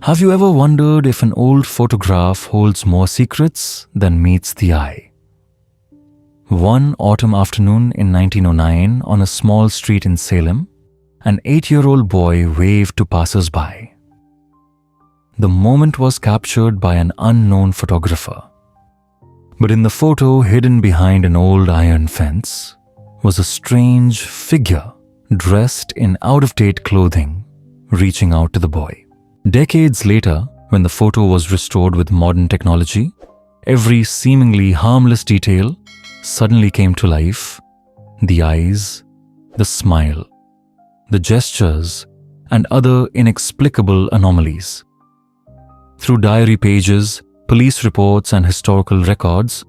Have you ever wondered if an old photograph holds more secrets than meets the eye? One autumn afternoon in 1909, on a small street in Salem, an 8-year-old boy waved to passers-by. The moment was captured by an unknown photographer. But in the photo, hidden behind an old iron fence, was a strange figure dressed in out-of-date clothing, reaching out to the boy. Decades later, when the photo was restored with modern technology, every seemingly harmless detail suddenly came to life: the eyes, the smile, the gestures, and other inexplicable anomalies. Through diary pages, police reports, and historical records,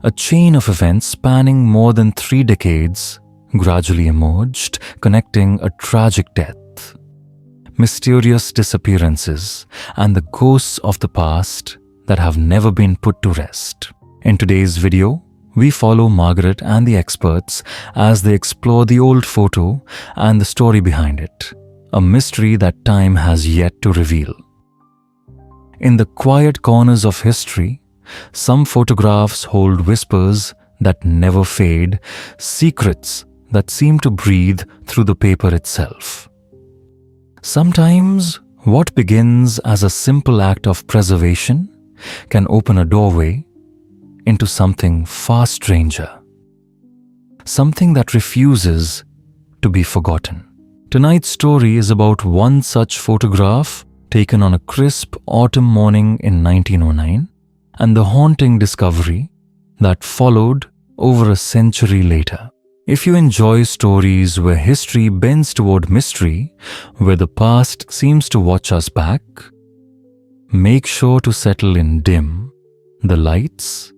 a chain of events spanning more than 3 decades gradually emerged, connecting a tragic death, mysterious disappearances, and the ghosts of the past that have never been put to rest. In today's video, we follow Margaret and the experts as they explore the old photo and the story behind it, a mystery that time has yet to reveal. In the quiet corners of history, some photographs hold whispers that never fade, secrets that seem to breathe through the paper itself. Sometimes, what begins as a simple act of preservation can open a doorway into something far stranger, something that refuses to be forgotten. Tonight's story is about one such photograph taken on a crisp autumn morning in 1909 and the haunting discovery that followed over a century later. If you enjoy stories where history bends toward mystery, where the past seems to watch us back, make sure to settle in, dim the lights,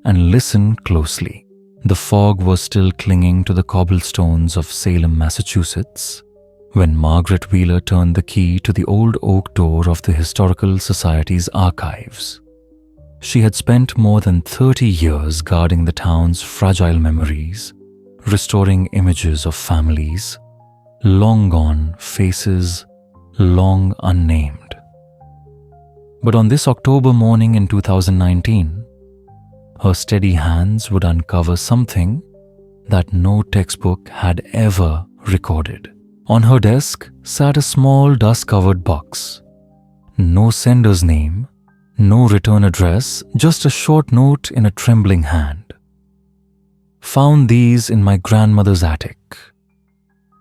and listen closely. The fog was still clinging to the cobblestones of Salem, Massachusetts, when Margaret Wheeler turned the key to the old oak door of the Historical Society's archives. She had spent more than 30 years guarding the town's fragile memories, restoring images of families, long gone, faces long unnamed. But on this October morning in 2019, her steady hands would uncover something that no textbook had ever recorded. On her desk sat a small dust-covered box. No sender's name, no return address, just a short note in a trembling hand. Found these in my grandmother's attic.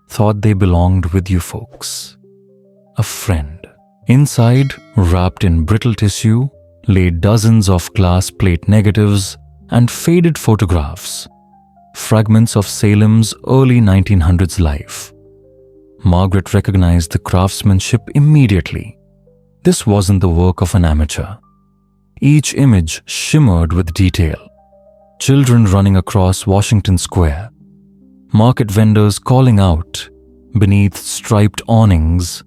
Thought they belonged with you folks. A friend. Inside, wrapped in brittle tissue, lay dozens of glass plate negatives and faded photographs, fragments of Salem's early 1900s life. Margaret recognized the craftsmanship immediately. This wasn't the work of an amateur. Each image shimmered with detail. Children running across Washington Square, market vendors calling out beneath striped awnings,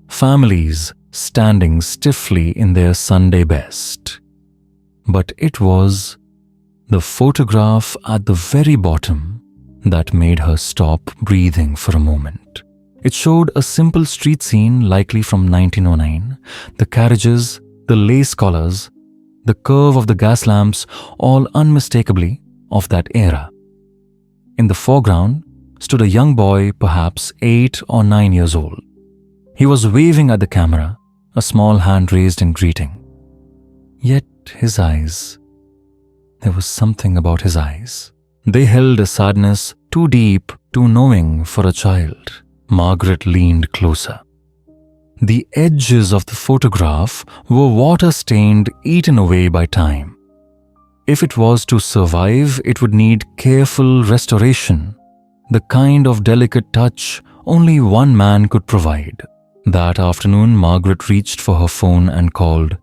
families standing stiffly in their Sunday best. But it was the photograph at the very bottom that made her stop breathing for a moment. It showed a simple street scene, likely from 1909, the carriages, the lace collars, the curve of the gas lamps, all unmistakably of that era. In the foreground stood a young boy, perhaps 8 or 9 years old. He was waving at the camera, a small hand raised in greeting. Yet his eyes, there was something about his eyes. They held a sadness too deep, too knowing for a child. Margaret leaned closer. The edges of the photograph were water-stained, eaten away by time. If it was to survive, it would need careful restoration, the kind of delicate touch only one man could provide. That afternoon, Margaret reached for her phone and called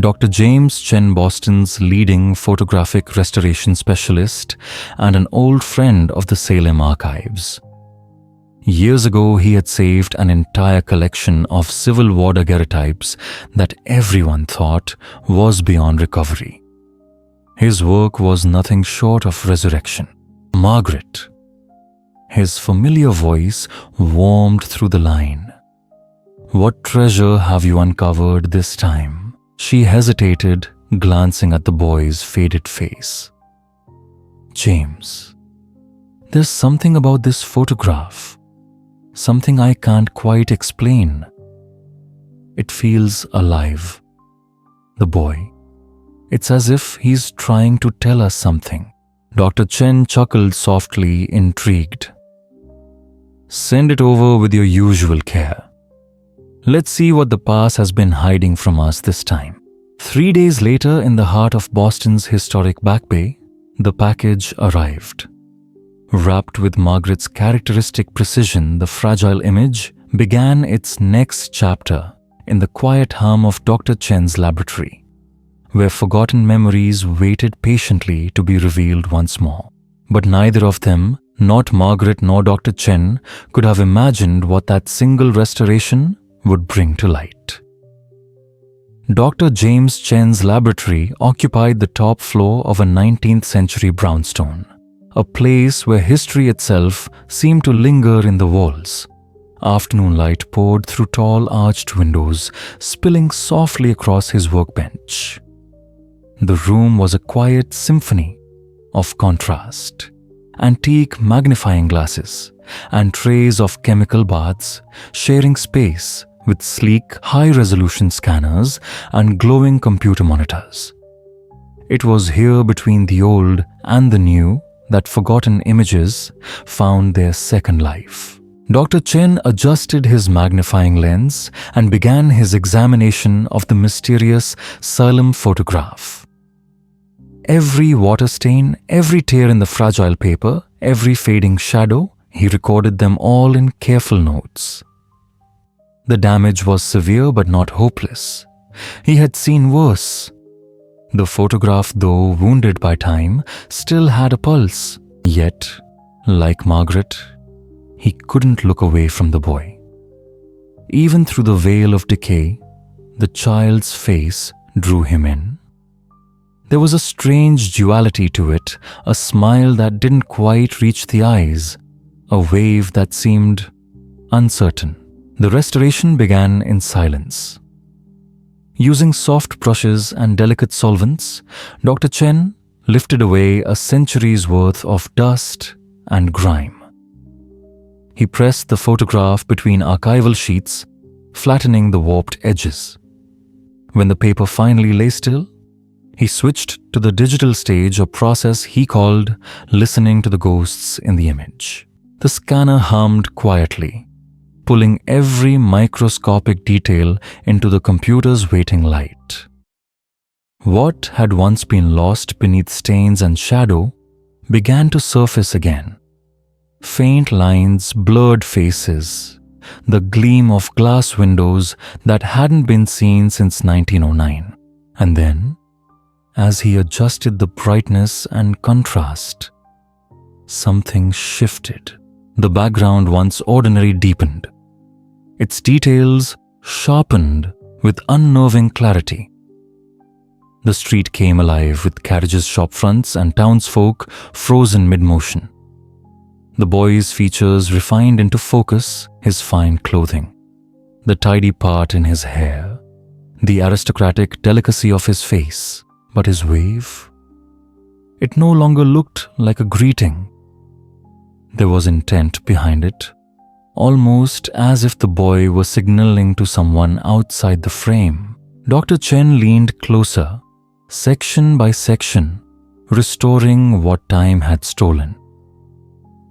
Dr. James Chen, Boston's leading photographic restoration specialist and an old friend of the Salem archives. Years ago, he had saved an entire collection of Civil War daguerreotypes that everyone thought was beyond recovery. His work was nothing short of resurrection. Margaret. His familiar voice warmed through the line. What treasure have you uncovered this time? She hesitated, glancing at the boy's faded face. James, there's something about this photograph. Something I can't quite explain. It feels alive. The boy. It's as if he's trying to tell us something. Dr. Chen chuckled softly, intrigued. Send it over with your usual care. Let's see what the past has been hiding from us this time. 3 days later, in the heart of Boston's historic Back Bay, the package arrived. Wrapped with Margaret's characteristic precision, the fragile image began its next chapter in the quiet hum of Dr. Chen's laboratory, where forgotten memories waited patiently to be revealed once more. But neither of them, not Margaret nor Dr. Chen, could have imagined what that single restoration would bring to light. Dr. James Chen's laboratory occupied the top floor of a 19th century brownstone, a place where history itself seemed to linger in the walls. Afternoon light poured through tall arched windows, spilling softly across his workbench. The room was a quiet symphony of contrast. Antique magnifying glasses and trays of chemical baths sharing space with sleek, high-resolution scanners and glowing computer monitors. It was here between the old and the new that forgotten images found their second life. Dr. Chen adjusted his magnifying lens and began his examination of the mysterious Salem photograph. Every water stain, every tear in the fragile paper, every fading shadow, he recorded them all in careful notes. The damage was severe but not hopeless. He had seen worse. The photograph, though wounded by time, still had a pulse. Yet, like Margaret, he couldn't look away from the boy. Even through the veil of decay, the child's face drew him in. There was a strange duality to it, a smile that didn't quite reach the eyes, a wave that seemed uncertain. The restoration began in silence. Using soft brushes and delicate solvents, Dr. Chen lifted away a century's worth of dust and grime. He pressed the photograph between archival sheets, flattening the warped edges. When the paper finally lay still, he switched to the digital stage, a process he called listening to the ghosts in the image. The scanner hummed quietly, pulling every microscopic detail into the computer's waiting light. What had once been lost beneath stains and shadow began to surface again. Faint lines, blurred faces, the gleam of glass windows that hadn't been seen since 1909. And then, as he adjusted the brightness and contrast, something shifted. The background, once ordinary, deepened. Its details sharpened with unnerving clarity. The street came alive with carriages, shop fronts, and townsfolk frozen mid-motion. The boy's features refined into focus, his fine clothing, the tidy part in his hair, the aristocratic delicacy of his face. But his wave, it no longer looked like a greeting. There was intent behind it, almost as if the boy was signaling to someone outside the frame. Dr. Chen leaned closer, section by section, restoring what time had stolen.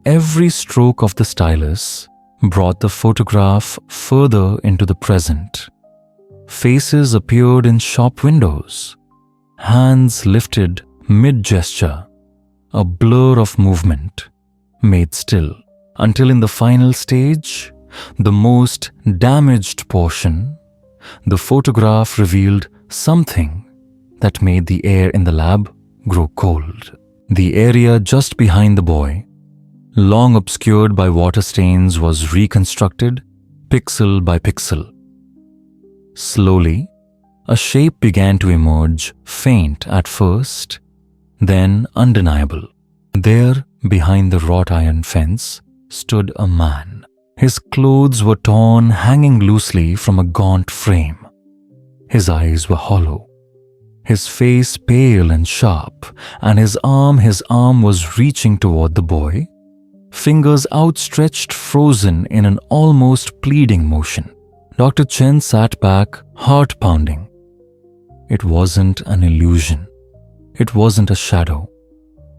Every stroke of the stylus brought the photograph further into the present. Faces appeared in shop windows. Hands lifted mid-gesture, a blur of movement, made still, until in the final stage, the most damaged portion, the photograph revealed something that made the air in the lab grow cold. The area just behind the boy, long obscured by water stains, was reconstructed pixel by pixel. Slowly, a shape began to emerge, faint at first, then undeniable. There, behind the wrought iron fence, stood a man. His clothes were torn, hanging loosely from a gaunt frame. His eyes were hollow, his face pale and sharp, and his arm was reaching toward the boy, fingers outstretched, frozen in an almost pleading motion. Dr. Chen sat back, heart pounding. It wasn't an illusion. It wasn't a shadow.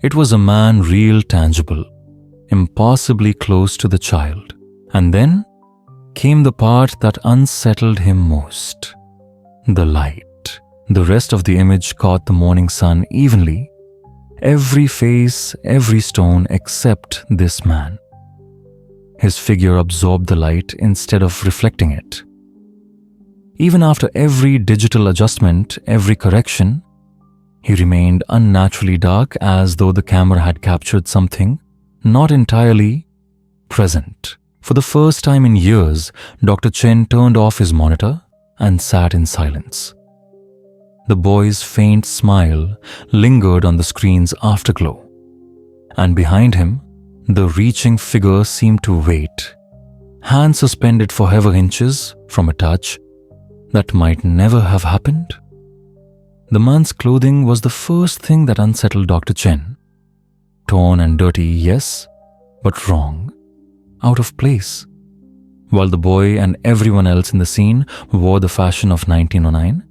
It was a man, real, tangible, impossibly close to the child. And then came the part that unsettled him most. The light. The rest of the image caught the morning sun evenly. Every face, every stone except this man. His figure absorbed the light instead of reflecting it. Even after every digital adjustment, every correction, he remained unnaturally dark, as though the camera had captured something not entirely present. For the first time in years, Dr. Chen turned off his monitor and sat in silence. The boy's faint smile lingered on the screen's afterglow, and behind him, the reaching figure seemed to wait, hands suspended for several inches from a touch that might never have happened. The man's clothing was the first thing that unsettled Dr. Chen. Torn and dirty, yes, but wrong, out of place. While the boy and everyone else in the scene wore the fashion of 1909,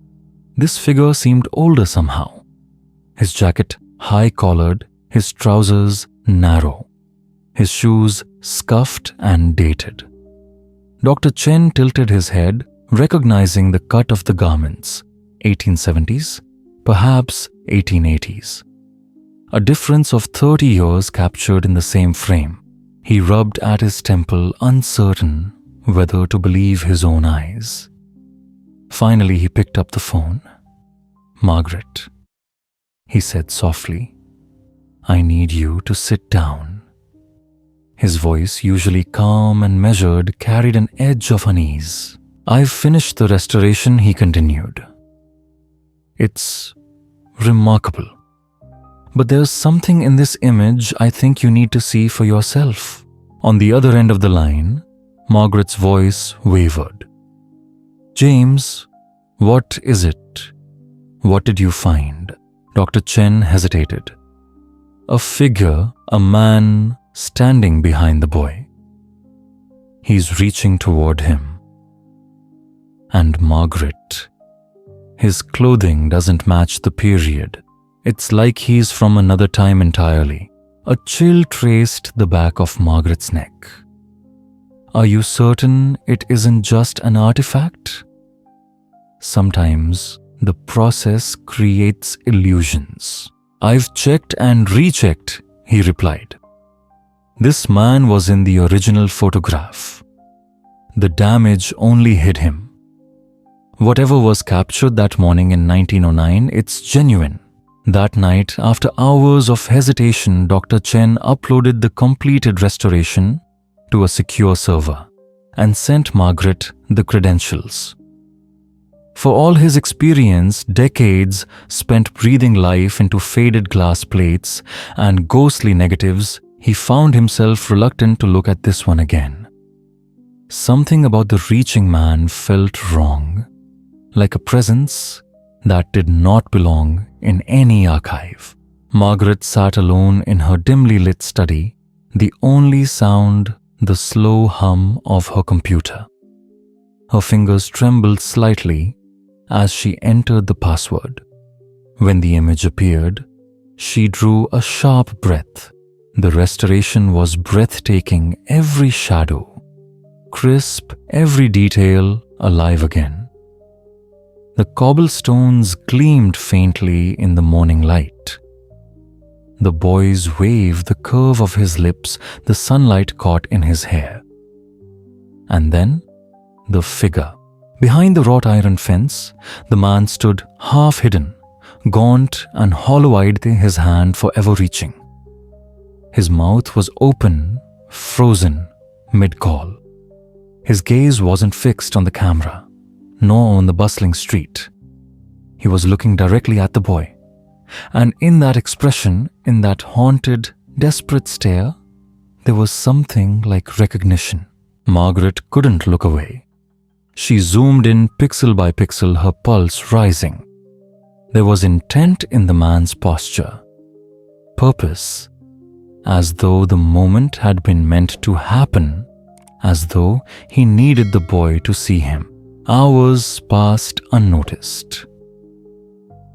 this figure seemed older somehow. His jacket high-collared, his trousers narrow, his shoes scuffed and dated. Dr. Chen tilted his head, recognizing the cut of the garments, 1870s, perhaps 1880s. A difference of 30 years captured in the same frame. He rubbed at his temple, uncertain whether to believe his own eyes. Finally, he picked up the phone. "Margaret," he said softly, "I need you to sit down." His voice, usually calm and measured, carried an edge of unease. "I've finished the restoration," he continued. "It's remarkable. But there's something in this image I think you need to see for yourself." On the other end of the line, Margaret's voice wavered. "James, what is it? What did you find?" Dr. Chen hesitated. "A figure, a man standing behind the boy. He's reaching toward him. And Margaret, his clothing doesn't match the period. It's like he's from another time entirely." A chill traced the back of Margaret's neck. "Are you certain it isn't just an artifact?" "Sometimes the process creates illusions." "I've checked and rechecked," he replied. "This man was in the original photograph. The damage only hid him. Whatever was captured that morning in 1909, it's genuine." That night, after hours of hesitation, Dr. Chen uploaded the completed restoration to a secure server and sent Margaret the credentials. For all his experience, decades spent breathing life into faded glass plates and ghostly negatives, he found himself reluctant to look at this one again. Something about the reaching man felt wrong, like a presence that did not belong in any archive. Margaret sat alone in her dimly lit study, the only sound the slow hum of her computer. Her fingers trembled slightly as she entered the password. When the image appeared, she drew a sharp breath. The restoration was breathtaking, every shadow crisp, every detail alive again. The cobblestones gleamed faintly in the morning light. The boy's wave, the curve of his lips, the sunlight caught in his hair. And then, the figure. Behind the wrought iron fence, the man stood half hidden, gaunt and hollow-eyed, his hand forever reaching. His mouth was open, frozen, mid-call. His gaze wasn't fixed on the camera, nor on the bustling street. He was looking directly at the boy. And in that expression, in that haunted, desperate stare, there was something like recognition. Margaret couldn't look away. She zoomed in pixel by pixel, her pulse rising. There was intent in the man's posture, purpose, as though the moment had been meant to happen, as though he needed the boy to see him. Hours passed unnoticed.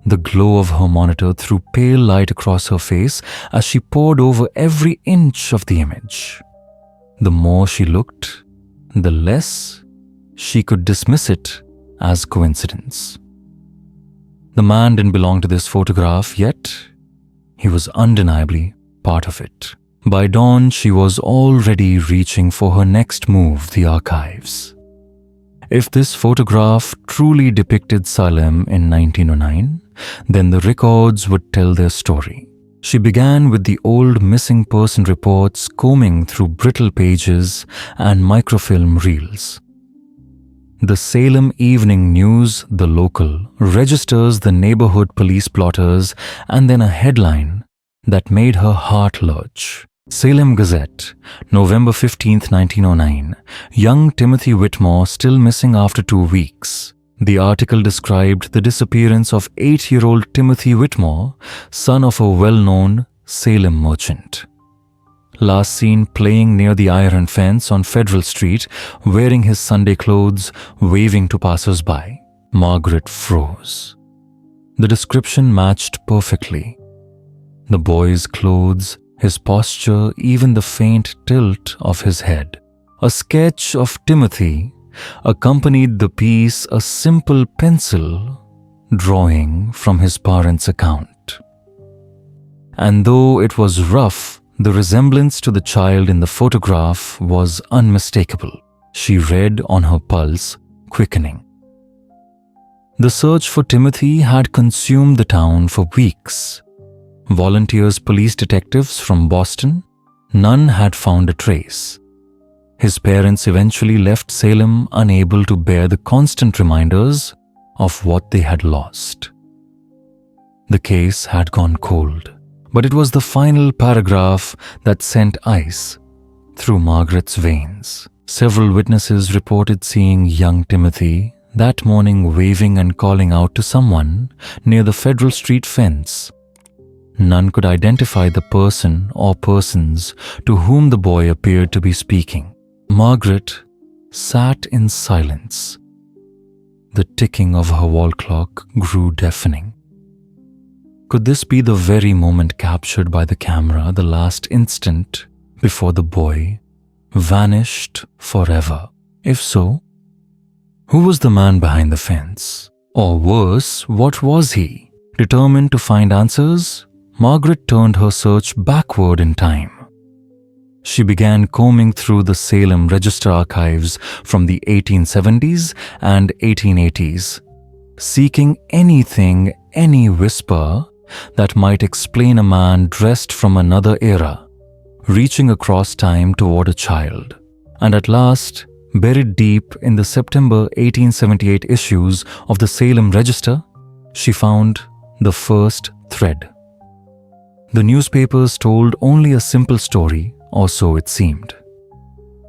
The glow of her monitor threw pale light across her face as she pored over every inch of the image. The more she looked, the less she could dismiss it as coincidence. The man didn't belong to this photograph, yet he was undeniably part of it. By dawn, she was already reaching for her next move, the archives. If this photograph truly depicted Salem in 1909, then the records would tell their story. She began with the old missing person reports, combing through brittle pages and microfilm reels. The Salem Evening News, the local, registers the neighborhood police blotters, and then a headline that made her heart lurch. Salem Gazette, November 15, 1909. Young Timothy Whitmore still missing after 2 weeks. The article described the disappearance of 8-year-old Timothy Whitmore, son of a well-known Salem merchant. Last seen playing near the iron fence on Federal Street, wearing his Sunday clothes, waving to passers-by. Margaret froze. The description matched perfectly. The boy's clothes, his posture, even the faint tilt of his head. A sketch of Timothy accompanied the piece, a simple pencil drawing from his parents' account. And though it was rough, the resemblance to the child in the photograph was unmistakable. She read on her pulse, quickening. The search for Timothy had consumed the town for weeks. Volunteers, police detectives from Boston, none had found a trace. His parents eventually left Salem, unable to bear the constant reminders of what they had lost. The case had gone cold, but it was the final paragraph that sent ice through Margaret's veins. Several witnesses reported seeing young Timothy that morning waving and calling out to someone near the Federal Street fence. None could identify the person or persons to whom the boy appeared to be speaking. Margaret sat in silence. The ticking of her wall clock grew deafening. Could this be the very moment captured by the camera, the last instant before the boy vanished forever? If so, who was the man behind the fence? Or worse, what was he? Determined to find answers, Margaret turned her search backward in time. She began combing through the Salem Register archives from the 1870s and 1880s, seeking anything, any whisper that might explain a man dressed from another era, reaching across time toward a child. And at last, buried deep in the September 1878 issues of the Salem Register, she found the first thread. The newspapers told only a simple story, or so it seemed.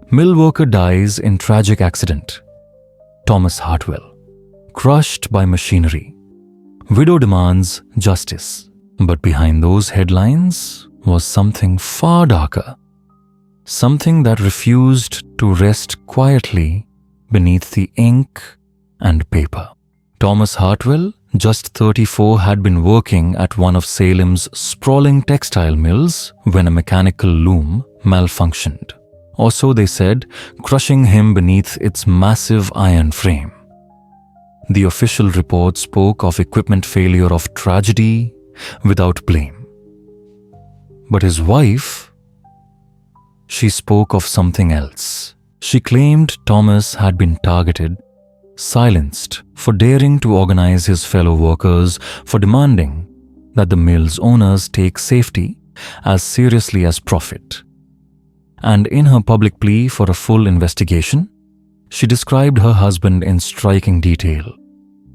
Mill worker dies in tragic accident. Thomas Hartwell, crushed by machinery. Widow demands justice. But behind those headlines was something far darker. Something that refused to rest quietly beneath the ink and paper. Thomas Hartwell, just 34, had been working at one of Salem's sprawling textile mills when a mechanical loom malfunctioned, or so they said, crushing him beneath its massive iron frame. The official report spoke of equipment failure, of tragedy without blame. But his wife, she spoke of something else. She claimed Thomas had been targeted, silenced for daring to organize his fellow workers, for demanding that the mill's owners take safety as seriously as profit. And in her public plea for a full investigation, she described her husband in striking detail.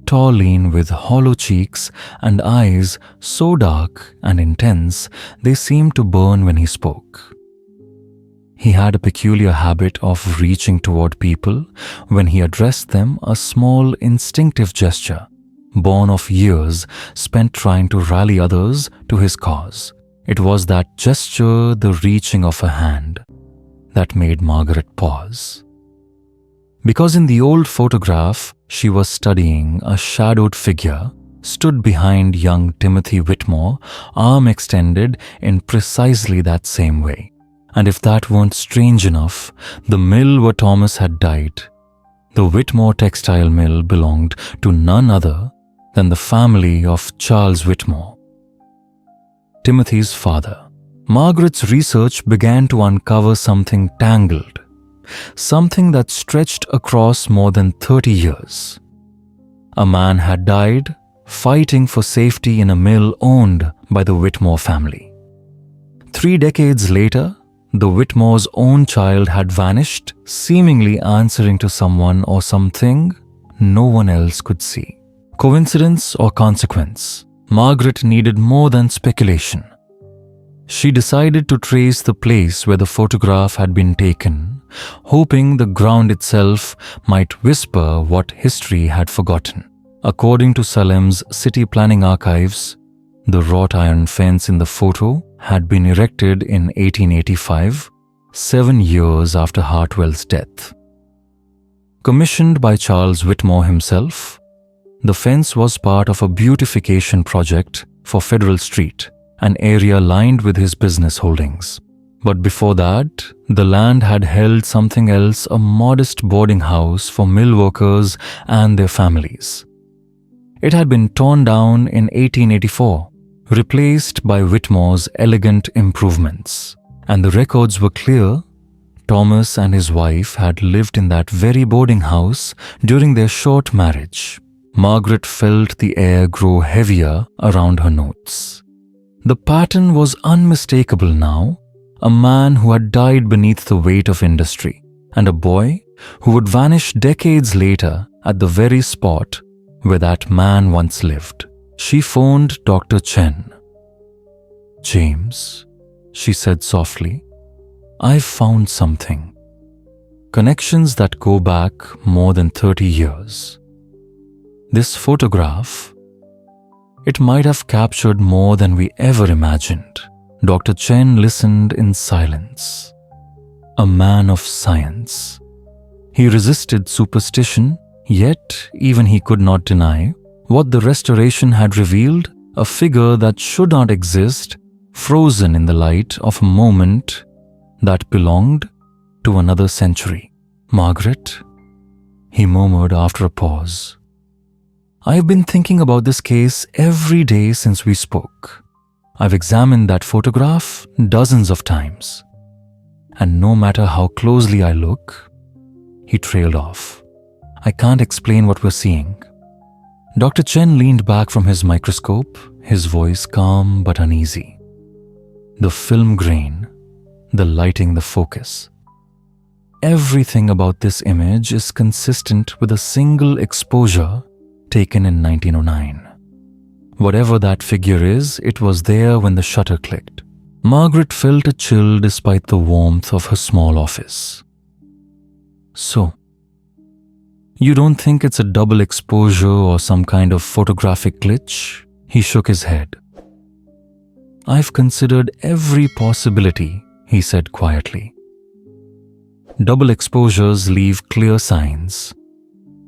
Tall, lean, with hollow cheeks and eyes so dark and intense they seemed to burn when he spoke. He had a peculiar habit of reaching toward people when he addressed them, a small instinctive gesture, born of years spent trying to rally others to his cause. It was that gesture, the reaching of a hand, that made Margaret pause. Because in the old photograph she was studying, a shadowed figure stood behind young Timothy Whitmore, arm extended in precisely that same way. And if that weren't strange enough, the mill where Thomas had died, the Whitmore textile mill, belonged to none other than the family of Charles Whitmore, Timothy's father. Margaret's research began to uncover something tangled, something that stretched across more than 30 years. A man had died fighting for safety in a mill owned by the Whitmore family. 3 decades later, the Whitmore's own child had vanished, seemingly answering to someone or something no one else could see. Coincidence or consequence? Margaret needed more than speculation. She decided to trace the place where the photograph had been taken, hoping the ground itself might whisper what history had forgotten. According to Salem's city planning archives, the wrought iron fence in the photo had been erected in 1885, 7 years after Hartwell's death. Commissioned by Charles Whitmore himself, the fence was part of a beautification project for Federal Street, an area lined with his business holdings. But before that, the land had held something else, a modest boarding house for mill workers and their families. It had been torn down in 1884, replaced by Whitmore's elegant improvements. And the records were clear. Thomas and his wife had lived in that very boarding house during their short marriage. Margaret felt the air grow heavier around her notes. The pattern was unmistakable now. A man who had died beneath the weight of industry, and a boy who would vanish decades later at the very spot where that man once lived. She phoned Dr. Chen. "James," she said softly, "I've found something. Connections that go back more than 30 years. This photograph, it might have captured more than we ever imagined." Dr. Chen listened in silence. A man of science. He resisted superstition, yet even he could not deny what the restoration had revealed, a figure that should not exist, frozen in the light of a moment that belonged to another century. "Margaret," he murmured after a pause, "I've been thinking about this case every day since we spoke. I've examined that photograph dozens of times, and no matter how closely I look," he trailed off, "I can't explain what we're seeing." Dr. Chen leaned back from his microscope, his voice calm but uneasy. The film grain, the lighting, the focus. Everything about this image is consistent with a single exposure taken in 1909. Whatever that figure is, it was there when the shutter clicked. Margaret felt a chill despite the warmth of her small office. "So, you don't think it's a double exposure or some kind of photographic glitch?" He shook his head. "I've considered every possibility," he said quietly. "Double exposures leave clear signs.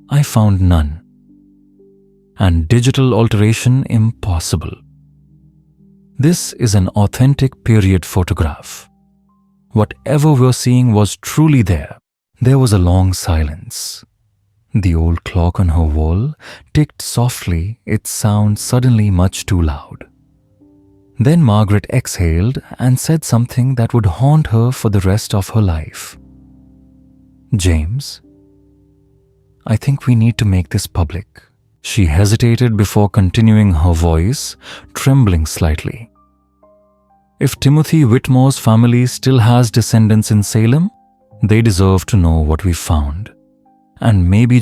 I found none. And digital alteration impossible. This is an authentic period photograph. Whatever we're seeing was truly there." There was a long silence. The old clock on her wall ticked softly, its sound suddenly much too loud. Then Margaret exhaled and said something that would haunt her for the rest of her life. "James, I think we need to make this public." She hesitated before continuing, her voice trembling slightly. "If Timothy Whitmore's family still has descendants in Salem, they deserve to know what we found. And maybe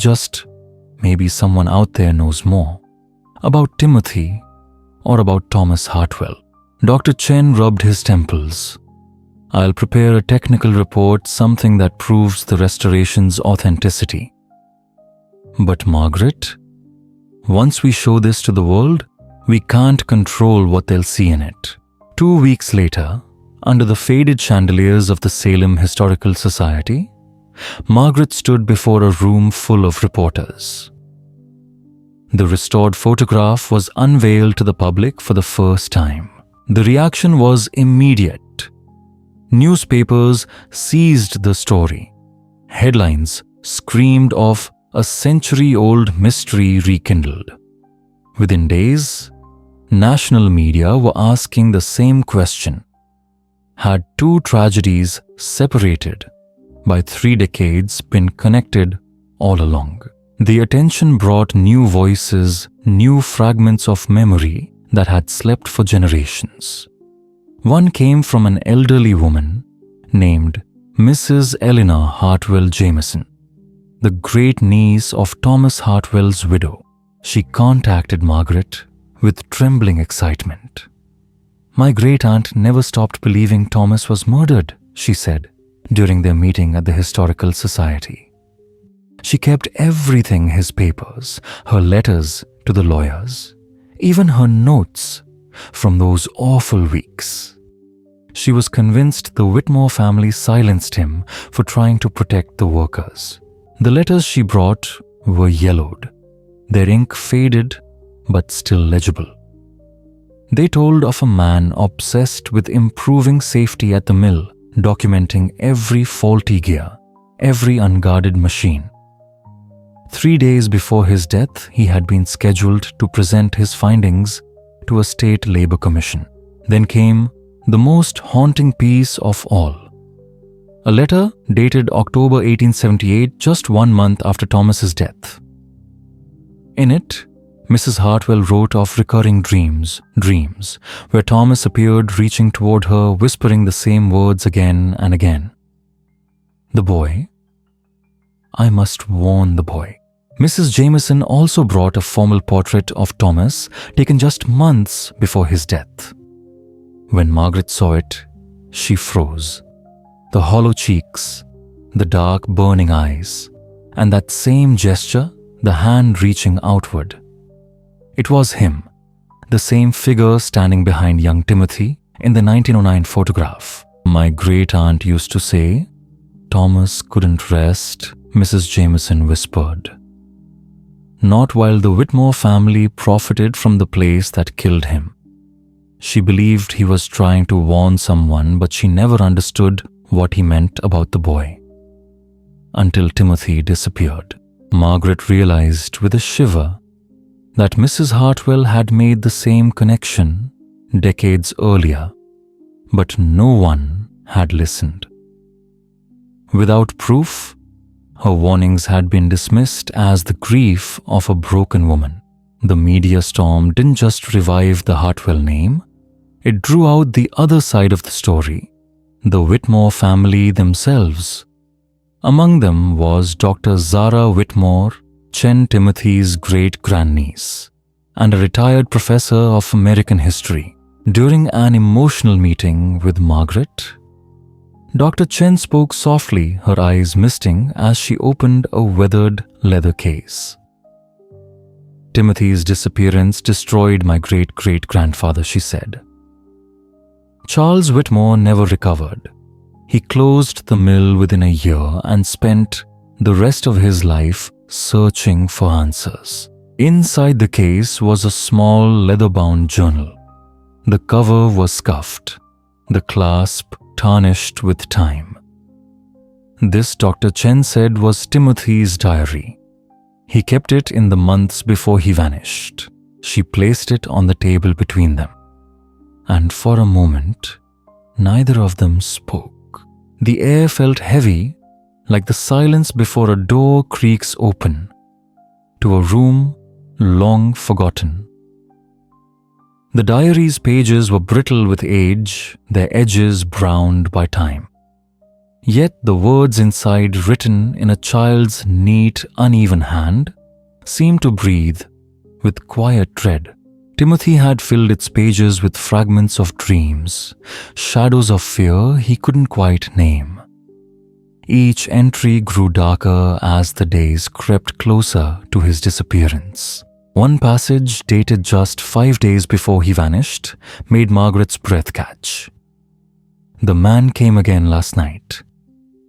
someone out there knows more. About Timothy or about Thomas Hartwell." Dr. Chen rubbed his temples. I'll prepare a technical report, something that proves the restoration's authenticity. But Margaret, once we show this to the world, we can't control what they'll see in it. 2 weeks later, under the faded chandeliers of the Salem Historical Society, Margaret stood before a room full of reporters. The restored photograph was unveiled to the public for the first time. The reaction was immediate. Newspapers seized the story. Headlines screamed of a century-old mystery rekindled. Within days, national media were asking the same question. Had two tragedies separated by 3 decades been connected all along? The attention brought new voices, new fragments of memory that had slept for generations. One came from an elderly woman named Mrs. Eleanor Hartwell Jameson, the great niece of Thomas Hartwell's widow. She contacted Margaret with trembling excitement. "My great-aunt never stopped believing Thomas was murdered," she said during their meeting at the Historical Society. She kept everything: his papers, her letters to the lawyers, even her notes from those awful weeks. She was convinced the Whitmore family silenced him for trying to protect the workers. The letters she brought were yellowed, their ink faded but still legible. They told of a man obsessed with improving safety at the mill, documenting every faulty gear, every unguarded machine. 3 days before his death, he had been scheduled to present his findings to a state labor commission. Then came the most haunting piece of all. A letter dated October 1878, just 1 month after Thomas's death. In it, Mrs. Hartwell wrote of recurring dreams, where Thomas appeared reaching toward her, whispering the same words again and again. The boy. I must warn the boy. Mrs. Jameson also brought a formal portrait of Thomas, taken just months before his death. When Margaret saw it, she froze. The hollow cheeks, the dark burning eyes, and that same gesture, the hand reaching outward. It was him, the same figure standing behind young Timothy in the 1909 photograph. My great-aunt used to say, "Thomas couldn't rest," Mrs. Jameson whispered. Not while the Whitmore family profited from the place that killed him. She believed he was trying to warn someone, but she never understood what he meant about the boy. Until Timothy disappeared, Margaret realized with a shiver that Mrs. Hartwell had made the same connection decades earlier, but no one had listened. Without proof, her warnings had been dismissed as the grief of a broken woman. The media storm didn't just revive the Hartwell name, it drew out the other side of the story, the Whitmore family themselves. Among them was Dr. Zara Whitmore, Chen Timothy's great-grandniece, and a retired professor of American history. During an emotional meeting with Margaret, Dr. Chen spoke softly, her eyes misting as she opened a weathered leather case. "Timothy's disappearance destroyed my great-great-grandfather," she said. Charles Whitmore never recovered. He closed the mill within a year and spent the rest of his life searching for answers. Inside the case was a small leather-bound journal. The cover was scuffed, the clasp tarnished with time. This, Dr. Chen said, was Timothy's diary. He kept it in the months before he vanished. She placed it on the table between them. And for a moment, neither of them spoke. The air felt heavy, like the silence before a door creaks open to a room long forgotten. The diary's pages were brittle with age, their edges browned by time. Yet the words inside, written in a child's neat, uneven hand, seemed to breathe with quiet tread. Timothy had filled its pages with fragments of dreams, shadows of fear he couldn't quite name. Each entry grew darker as the days crept closer to his disappearance. One passage, dated just 5 days before he vanished, made Margaret's breath catch. "The man came again last night.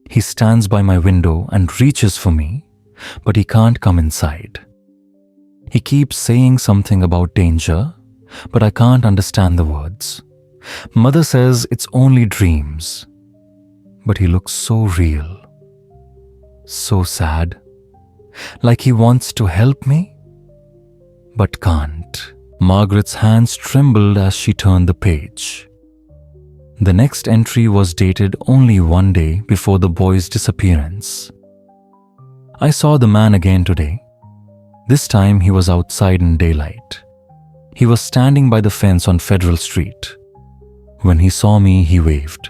He stands by my window and reaches for me, but he can't come inside. He keeps saying something about danger, but I can't understand the words. Mother says it's only dreams, but he looks so real, so sad, like he wants to help me, but can't." Margaret's hands trembled as she turned the page. The next entry was dated only 1 day before the boy's disappearance. "I saw the man again today. This time he was outside in daylight. He was standing by the fence on Federal Street. When he saw me, he waved.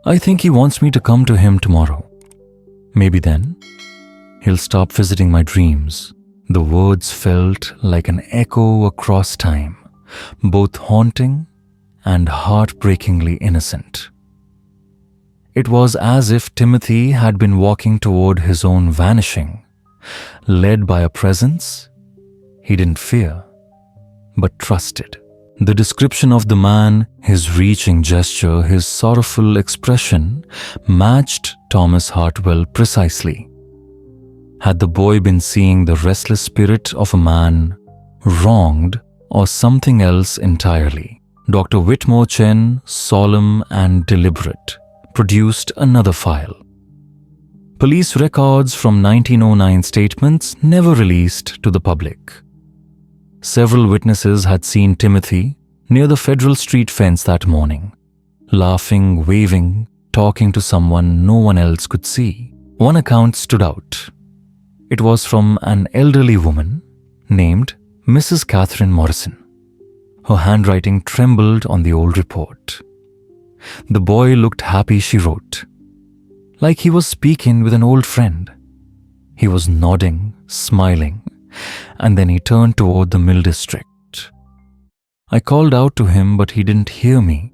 I think he wants me to come to him tomorrow. Maybe then he'll stop visiting my dreams." The words felt like an echo across time, both haunting and heartbreakingly innocent. It was as if Timothy had been walking toward his own vanishing, led by a presence he didn't fear, but trusted. The description of the man, his reaching gesture, his sorrowful expression, matched Thomas Hartwell precisely. Had the boy been seeing the restless spirit of a man wronged or something else entirely? Dr. Whitmore Chen, solemn and deliberate, produced another file. Police records from 1909 statements never released to the public. Several witnesses had seen Timothy near the Federal Street fence that morning, laughing, waving, talking to someone no one else could see. One account stood out. It was from an elderly woman named Mrs. Catherine Morrison. Her handwriting trembled on the old report. The boy looked happy, she wrote, like he was speaking with an old friend. He was nodding, smiling, and then he turned toward the mill district. I called out to him, but he didn't hear me.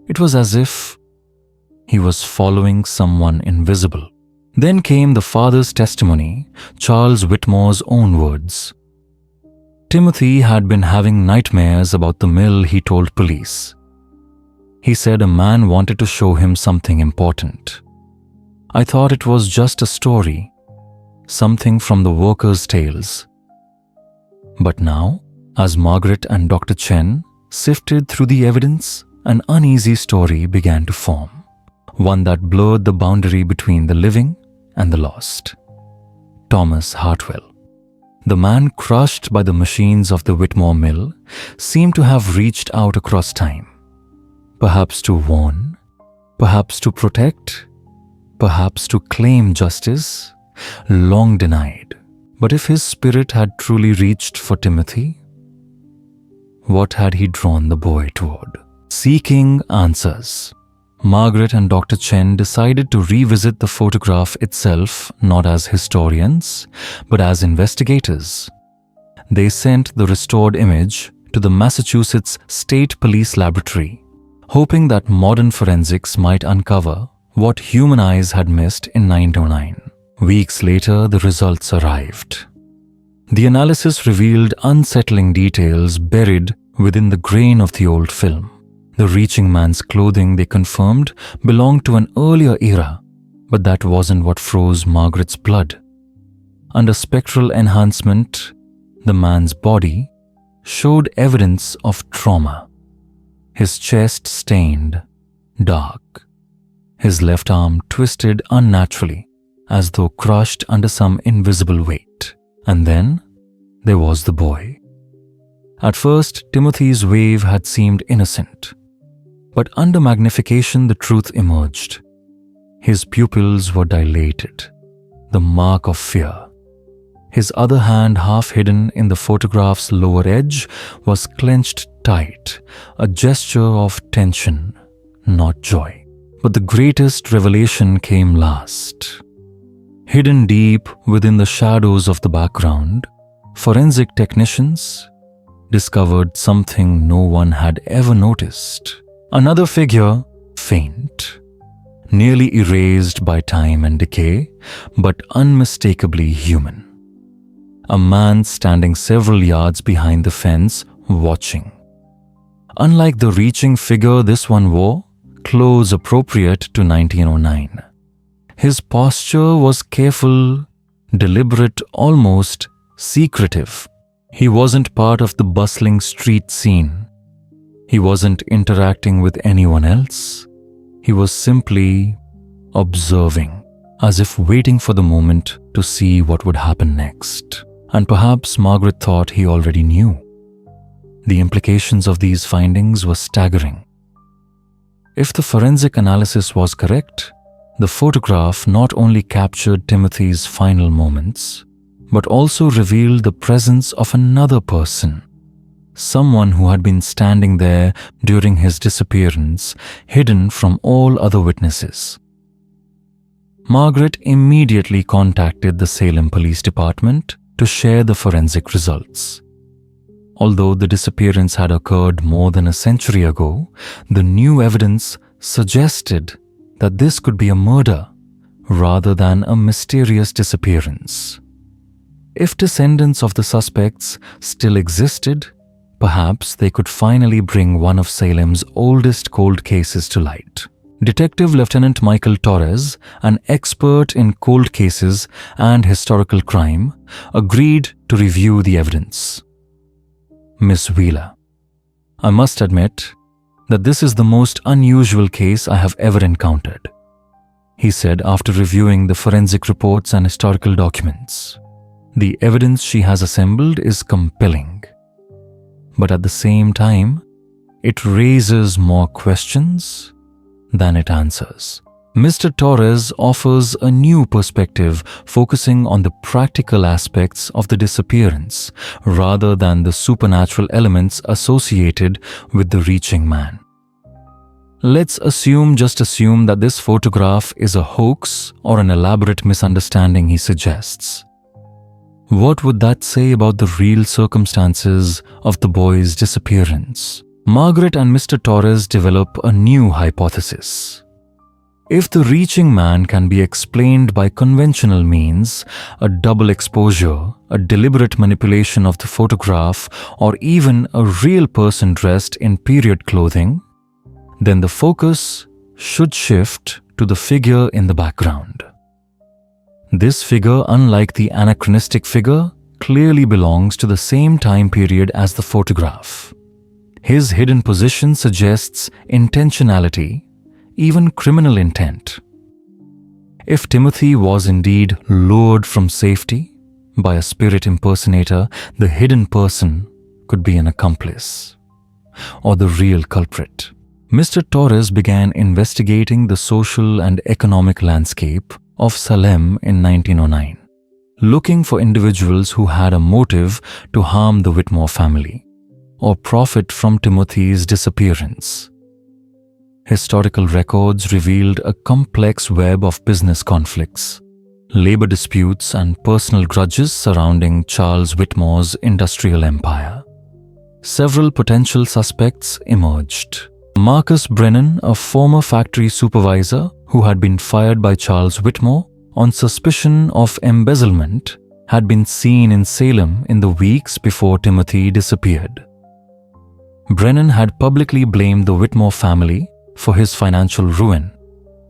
It was as if he was following someone invisible. Then came the father's testimony, Charles Whitmore's own words. Timothy had been having nightmares about the mill, he told police. He said a man wanted to show him something important. I thought it was just a story, something from the workers' tales. But now, as Margaret and Dr. Chen sifted through the evidence, an uneasy story began to form, one that blurred the boundary between the living and the lost. Thomas Hartwell, the man crushed by the machines of the Whitmore mill, seemed to have reached out across time, perhaps to warn, perhaps to protect, perhaps to claim justice, long denied. But if his spirit had truly reached for Timothy, what had he drawn the boy toward? Seeking answers, Margaret and Dr. Chen decided to revisit the photograph itself, not as historians, but as investigators. They sent the restored image to the Massachusetts State Police Laboratory, hoping that modern forensics might uncover what human eyes had missed in 1909. Weeks later, the results arrived. The analysis revealed unsettling details buried within the grain of the old film. The reaching man's clothing, they confirmed, belonged to an earlier era, but that wasn't what froze Margaret's blood. Under spectral enhancement, the man's body showed evidence of trauma. His chest stained, dark. His left arm twisted unnaturally, as though crushed under some invisible weight. And then there was the boy. At first, Timothy's wave had seemed innocent. But under magnification, the truth emerged. His pupils were dilated, the mark of fear. His other hand, half hidden in the photograph's lower edge, was clenched tight, a gesture of tension, not joy. But the greatest revelation came last. Hidden deep within the shadows of the background, forensic technicians discovered something no one had ever noticed. Another figure, faint, nearly erased by time and decay, but unmistakably human. A man standing several yards behind the fence, watching. Unlike the reaching figure this one wore, clothes appropriate to 1909. His posture was careful, deliberate, almost secretive. He wasn't part of the bustling street scene. He wasn't interacting with anyone else. He was simply observing, as if waiting for the moment to see what would happen next. And perhaps Margaret thought he already knew. The implications of these findings were staggering. If the forensic analysis was correct, the photograph not only captured Timothy's final moments, but also revealed the presence of another person, someone who had been standing there during his disappearance, hidden from all other witnesses. Margaret immediately contacted the Salem Police Department to share the forensic results. Although the disappearance had occurred more than a century ago, the new evidence suggested that this could be a murder rather than a mysterious disappearance. If descendants of the suspects still existed, perhaps they could finally bring one of Salem's oldest cold cases to light. Detective Lieutenant Michael Torres, an expert in cold cases and historical crime, agreed to review the evidence. Miss Wheeler, I must admit that this is the most unusual case I have ever encountered, he said after reviewing the forensic reports and historical documents. The evidence she has assembled is compelling, but at the same time, it raises more questions than it answers. Mr. Torres offers a new perspective focusing on the practical aspects of the disappearance rather than the supernatural elements associated with the reaching man. Let's just assume that this photograph is a hoax or an elaborate misunderstanding, he suggests. What would that say about the real circumstances of the boy's disappearance? Margaret and Mr. Torres develop a new hypothesis. If the reaching man can be explained by conventional means, a double exposure, a deliberate manipulation of the photograph, or even a real person dressed in period clothing, then the focus should shift to the figure in the background. This figure, unlike the anachronistic figure, clearly belongs to the same time period as the photograph. His hidden position suggests intentionality, even criminal intent. If Timothy was indeed lured from safety by a spirit impersonator, the hidden person could be an accomplice or the real culprit. Mr. Torres began investigating the social and economic landscape of Salem in 1909, looking for individuals who had a motive to harm the Whitmore family or profit from Timothy's disappearance. Historical records revealed a complex web of business conflicts, labor disputes, and personal grudges surrounding Charles Whitmore's industrial empire. Several potential suspects emerged. Marcus Brennan, a former factory supervisor who had been fired by Charles Whitmore on suspicion of embezzlement, had been seen in Salem in the weeks before Timothy disappeared. Brennan had publicly blamed the Whitmore family for his financial ruin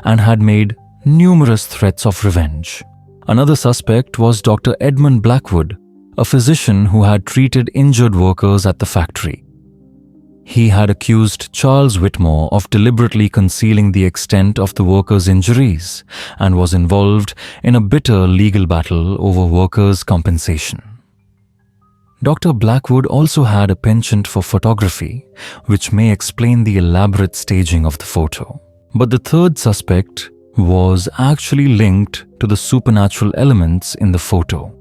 and had made numerous threats of revenge. Another suspect was Dr. Edmund Blackwood, a physician who had treated injured workers at the factory. He had accused Charles Whitmore of deliberately concealing the extent of the workers' injuries and was involved in a bitter legal battle over workers' compensation. Dr. Blackwood also had a penchant for photography, which may explain the elaborate staging of the photo. But the third suspect was actually linked to the supernatural elements in the photo.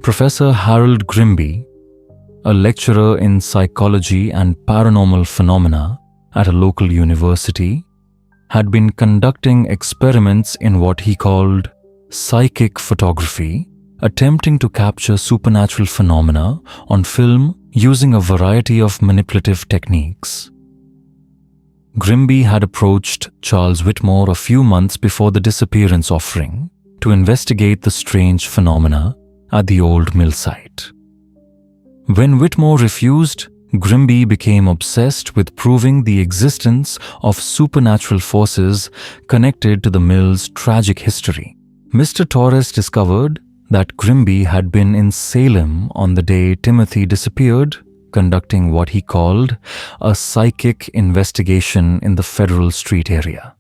Professor Harold Grimby, a lecturer in psychology and paranormal phenomena at a local university, had been conducting experiments in what he called psychic photography, attempting to capture supernatural phenomena on film using a variety of manipulative techniques. Grimby had approached Charles Whitmore a few months before the disappearance offering to investigate the strange phenomena at the old mill site. When Whitmore refused, Grimby became obsessed with proving the existence of supernatural forces connected to the mill's tragic history. Mr. Torres discovered that Grimby had been in Salem on the day Timothy disappeared, conducting what he called a psychic investigation in the Federal Street area.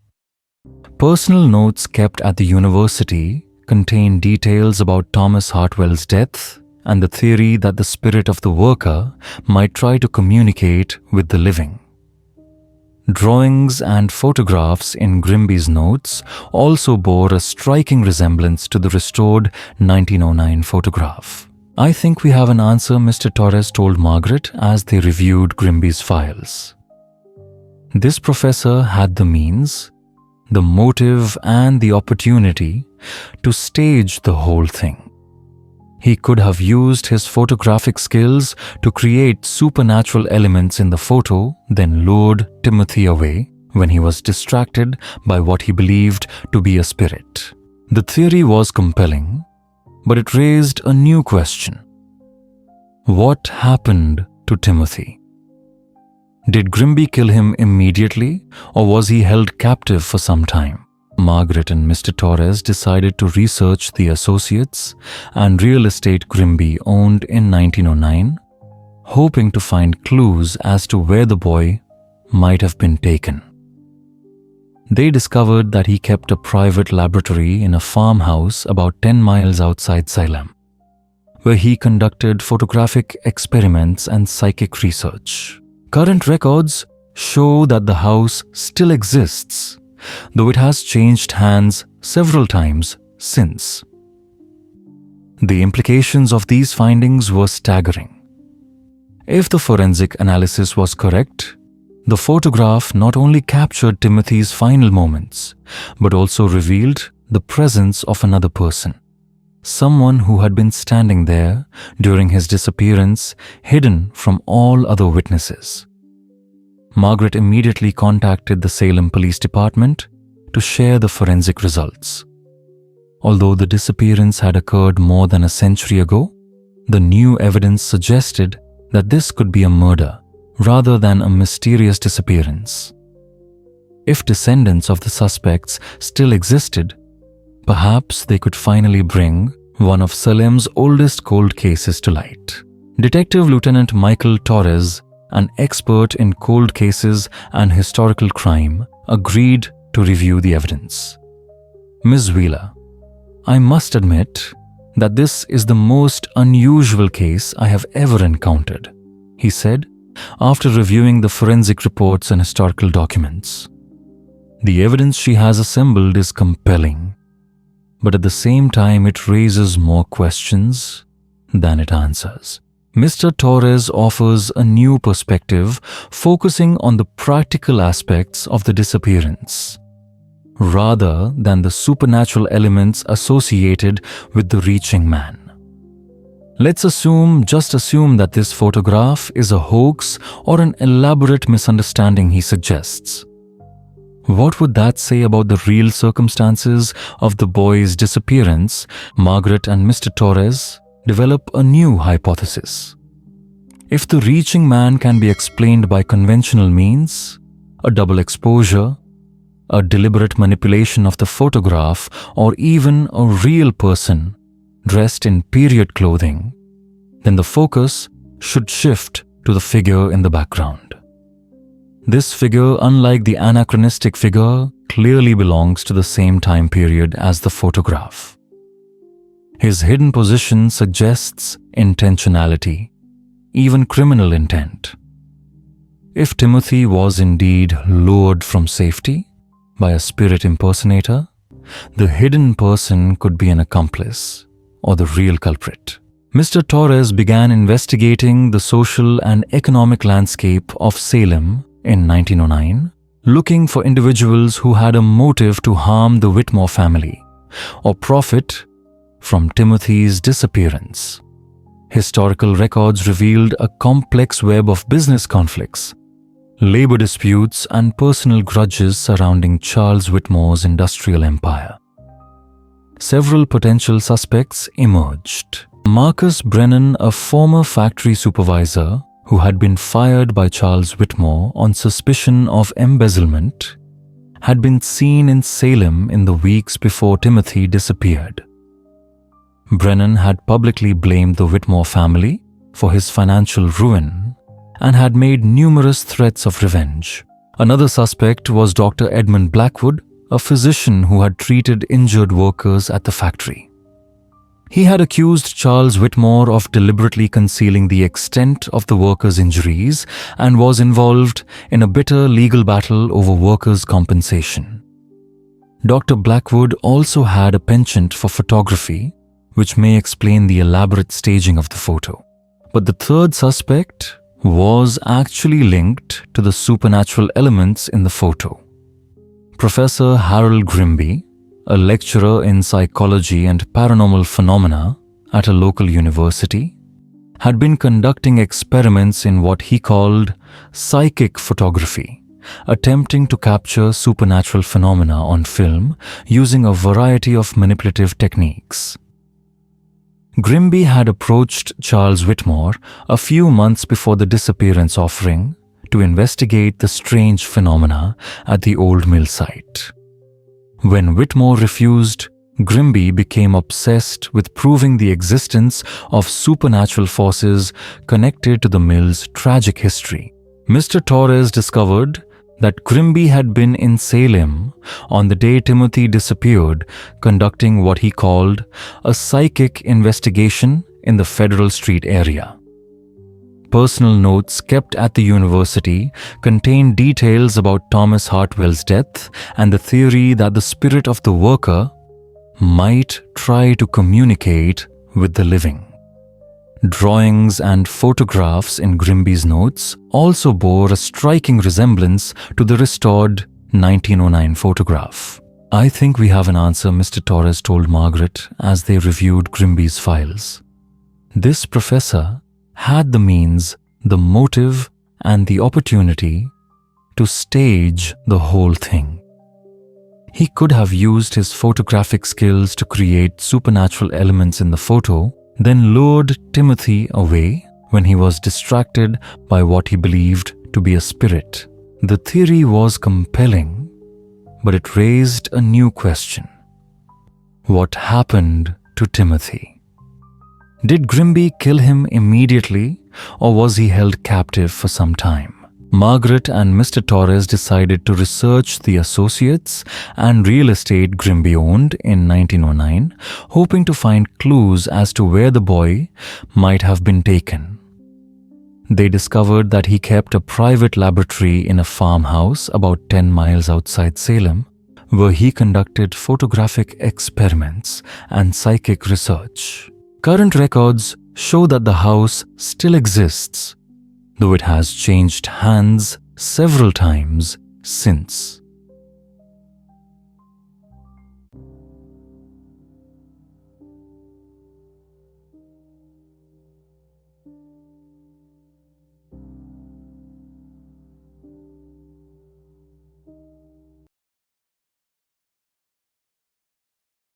Personal notes kept at the university contain details about Thomas Hartwell's death and the theory that the spirit of the worker might try to communicate with the living. Drawings and photographs in Grimby's notes also bore a striking resemblance to the restored 1909 photograph. "I think we have an answer," Mr. Torres told Margaret as they reviewed Grimby's files. This professor had the means, the motive, and the opportunity to stage the whole thing. He could have used his photographic skills to create supernatural elements in the photo, then lured Timothy away when he was distracted by what he believed to be a spirit. The theory was compelling, but it raised a new question. What happened to Timothy? Did Grimby kill him immediately, or was he held captive for some time? Margaret and Mr. Torres decided to research the associates and real estate Grimby owned in 1909, hoping to find clues as to where the boy might have been taken. They discovered that he kept a private laboratory in a farmhouse about 10 miles outside Salem, where he conducted photographic experiments and psychic research. Current records show that the house still exists, though it has changed hands several times since. The implications of these findings were staggering. If the forensic analysis was correct, the photograph not only captured Timothy's final moments, but also revealed the presence of another person, someone who had been standing there during his disappearance, hidden from all other witnesses. Margaret immediately contacted the Salem Police Department to share the forensic results. Although the disappearance had occurred more than a century ago, the new evidence suggested that this could be a murder rather than a mysterious disappearance. If descendants of the suspects still existed, perhaps they could finally bring one of Salem's oldest cold cases to light. Detective Lieutenant Michael Torres, an expert in cold cases and historical crime, agreed to review the evidence. "Ms. Wheeler, I must admit that this is the most unusual case I have ever encountered," he said, after reviewing the forensic reports and historical documents. "The evidence she has assembled is compelling, but at the same time it raises more questions than it answers." Mr. Torres offers a new perspective, focusing on the practical aspects of the disappearance, rather than the supernatural elements associated with the reaching man. Let's just assume that this photograph is a hoax or an elaborate misunderstanding, he suggests. What would that say about the real circumstances of the boy's disappearance? Margaret and Mr. Torres develop a new hypothesis. If the reaching man can be explained by conventional means, a double exposure, a deliberate manipulation of the photograph, or even a real person dressed in period clothing, then the focus should shift to the figure in the background. This figure, unlike the anachronistic figure, clearly belongs to the same time period as the photograph. His hidden position suggests intentionality, even criminal intent. If Timothy was indeed lured from safety by a spirit impersonator, the hidden person could be an accomplice or the real culprit. Mr. Torres began investigating the social and economic landscape of Salem in 1909, looking for individuals who had a motive to harm the Whitmore family or profit from Timothy's disappearance. Historical records revealed a complex web of business conflicts, labor disputes, and personal grudges surrounding Charles Whitmore's industrial empire. Several potential suspects emerged. Marcus Brennan, a former factory supervisor who had been fired by Charles Whitmore on suspicion of embezzlement, had been seen in Salem in the weeks before Timothy disappeared. Brennan had publicly blamed the Whitmore family for his financial ruin and had made numerous threats of revenge. Another suspect was Dr. Edmund Blackwood, a physician who had treated injured workers at the factory. He had accused Charles Whitmore of deliberately concealing the extent of the workers' injuries and was involved in a bitter legal battle over workers' compensation. Dr. Blackwood also had a penchant for photography, which may explain the elaborate staging of the photo. But the third suspect was actually linked to the supernatural elements in the photo. Professor Harold Grimby, a lecturer in psychology and paranormal phenomena at a local university, had been conducting experiments in what he called psychic photography, attempting to capture supernatural phenomena on film using a variety of manipulative techniques. Grimby had approached Charles Whitmore a few months before the disappearance offering to investigate the strange phenomena at the old mill site. When Whitmore refused, Grimby became obsessed with proving the existence of supernatural forces connected to the mill's tragic history. Mr. Torres discovered that Grimby had been in Salem on the day Timothy disappeared, conducting what he called a psychic investigation in the Federal Street area. Personal notes kept at the university contained details about Thomas Hartwell's death and the theory that the spirit of the worker might try to communicate with the living. Drawings and photographs in Grimby's notes also bore a striking resemblance to the restored 1909 photograph. "I think we have an answer," Mr. Torres told Margaret as they reviewed Grimby's files. This professor had the means, the motive, and the opportunity to stage the whole thing. He could have used his photographic skills to create supernatural elements in the photo, then lured Timothy away when he was distracted by what he believed to be a spirit. The theory was compelling, but it raised a new question. What happened to Timothy? Did Grimby kill him immediately, or was he held captive for some time? Margaret and Mr. Torres decided to research the associates and real estate Grimby owned in 1909, hoping to find clues as to where the boy might have been taken. They discovered that he kept a private laboratory in a farmhouse about 10 miles outside Salem, where he conducted photographic experiments and psychic research. Current records show that the house still exists, though it has changed hands several times since.